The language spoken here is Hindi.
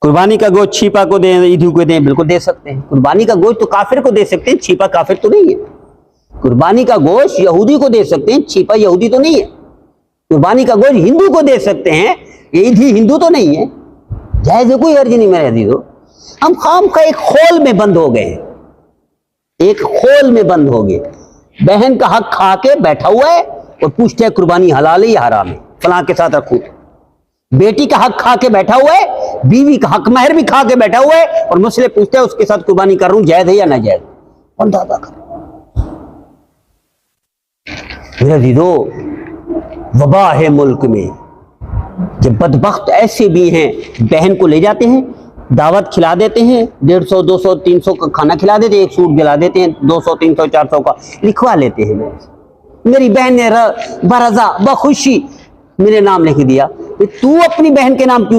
कुर्बानी का गोश्त छिपा को दें, ईदू को दें, बिल्कुल दे सकते हैं। कुर्बानी का गोश्त तो काफिर को दे सकते हैं, छिपा काफिर तो नहीं है। कुर्बानी का गोश्त यहूदी को दे सकते हैं, छिपा यहूदी तो नहीं है। कुर्बानी का गोश्त हिंदू को दे सकते हैं, ईदी हिंदू तो नहीं है। जायज है, कोई अर्ज नहीं मेरे अजीजों। हम खाम का एक खोल में बंद हो गए हैं, एक खोल में बंद हो गए। बहन का हक खा के बैठा हुआ है और पूछते हैं कुर्बानी हलाल है या हराम है, फलां के साथ रखूं। बेटी का हक खा के बैठा हुआ है, बीवी का हक महर भी खा के बैठा हुआ है और मुझसे पूछता है उसके साथ कुर्बानी कर रहा हूं, जायज है या ना जायज। बंदा अदा कर। मेरे अजीजों, वबा है मुल्क में। जब बदबख्त ऐसे भी हैं, बहन को ले जाते हैं, दावत खिला देते हैं, 150, 200, 300 का खाना खिला देते हैं, एक सूट दिला देते हैं, 200, 300, 400 का लिखवा लेते हैं। मेरी बहन ने बरजा बखुशी मेरे नाम लिख दिया। तू अपनी बहन के नाम क्यों